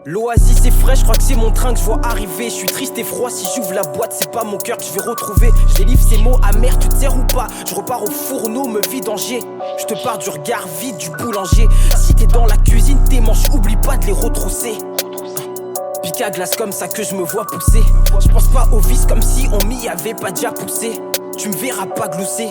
L'oasis est fraîche, je crois que c'est mon train que je vois arriver. Je suis triste et froid, si j'ouvre la boîte, c'est pas mon cœur que je vais retrouver. Je délivre ces mots amers, tu te sers ou pas? Je repars au fourneau, me vidanger. Je te pars du regard vide du boulanger. Si t'es dans la cuisine, tes manches, oublie pas de les retrousser. Pique à glace comme ça que je me vois pousser. Je pense pas au vice comme si on m'y avait pas déjà poussé. Tu me verras pas glousser.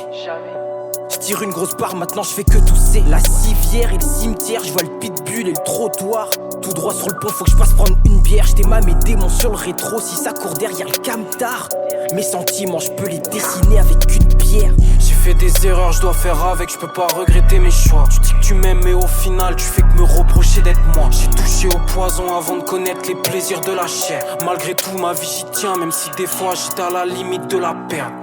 Je tire une grosse part, maintenant je fais que tousser. La civière et le cimetière, je vois le pitbull et le trottoir. Tout droit sur le pont, faut que je passe prendre une bière. J'démame mes démons sur le rétro, si ça court derrière le camtar. Mes sentiments, je peux les dessiner avec une pierre. J'ai fait des erreurs, je dois faire avec, je peux pas regretter mes choix. Tu dis que tu m'aimes mais au final tu fais que me reprocher d'être moi. J'ai touché au poison avant de connaître les plaisirs de la chair. Malgré tout ma vie j'y tiens, même si des fois j'étais à la limite de la perte.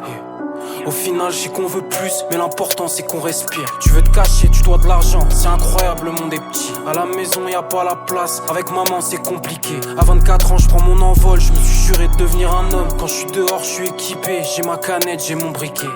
Au final, je sais qu'on veut plus, mais l'important c'est qu'on respire. Tu veux te cacher, tu dois de l'argent, c'est incroyable, le monde est petit. À la maison, y a pas la place, avec maman c'est compliqué. À 24 ans, je prends mon envol, je me suis juré de devenir un homme. Quand je suis dehors, je suis équipé, j'ai ma canette, j'ai mon briquet.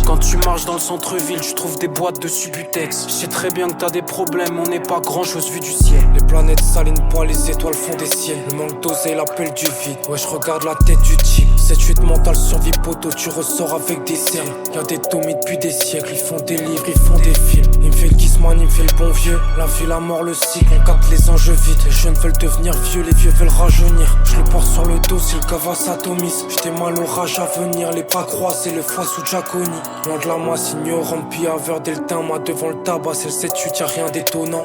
Quand tu marches dans le centre-ville, tu trouves des boîtes de Subutex. Je sais très bien que t'as des problèmes, on n'est pas grand chose vu du ciel. Les planètes s'alignent pas, les étoiles font des ciels. Le manque d'oseille, l'appel du vide. Ouais, je regarde la tête du type. 7-8 mental survie poteau, tu ressors avec des cernes. Y'a des tomies depuis des siècles, ils font des livres, ils font des films. Il me fait le Kissman, il me fait le bon vieux. La vie, la mort, le cycle, on capte les enjeux vite. Les jeunes veulent devenir vieux, les vieux veulent rajeunir. Je le porte sur le dos si le cava s'atomise. J'étais mal au rage à venir, les pas croisés, le foie sous Giaconi. Loin de la masse ignorante, puis à verre delta, moi devant le tabac, c'est le 7-8, y'a rien d'étonnant.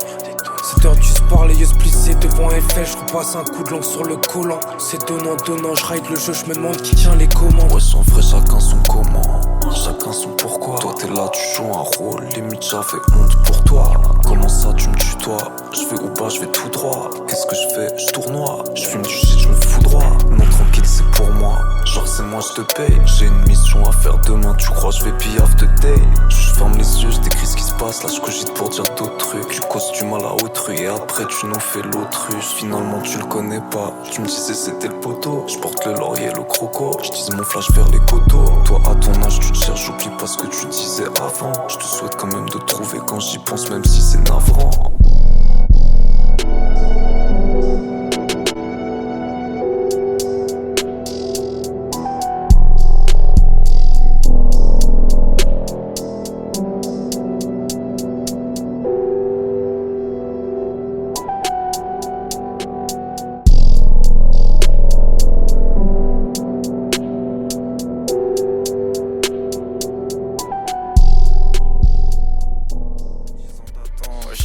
7 heures du sport, les yeux splissés devant FL, je repasse un coup de langue sur le collant. C'est donnant, je ride le jeu, je me demande qui tient les commandes. Ouais, son vrai, chacun son comment, chacun son pourquoi. Toi t'es là, tu joues un rôle, limite j'avais honte pour toi. Comment ça tu me tutoies? Je vais au bas, je vais tout droit. Qu'est-ce que je fais? Je tournoie, je fume du shit, je me fous droit. Non tranquille, c'est pour moi, genre c'est moi je te paye. J'ai une mission à faire demain, tu crois je vais pillave de day. Je ferme les yeux, je décris ce qui se passe, là je cogite pour dire d'autres trucs. Tu causes du mal à autrui et après tu nous fais l'autruche. Finalement tu le connais pas, tu me disais c'était le poteau. Je porte le laurier, le croco, je disais mon flash vers les coteaux. Toi à ton âge tu te cherches, j'oublie pas ce que tu disais avant. Je te souhaite quand même de trouver quand j'y pense, même si c'est navrant.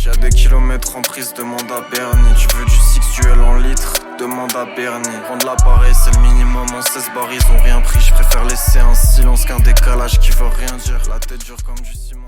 Y'a des kilomètres en prise, demande à Bernie. Tu veux du sexuel en litres, demande à Bernie. Rendre l'appareil c'est le minimum, en 16 bars ils ont rien pris. Je préfère laisser un silence qu'un décalage qui veut rien dire. La tête dure comme du ciment.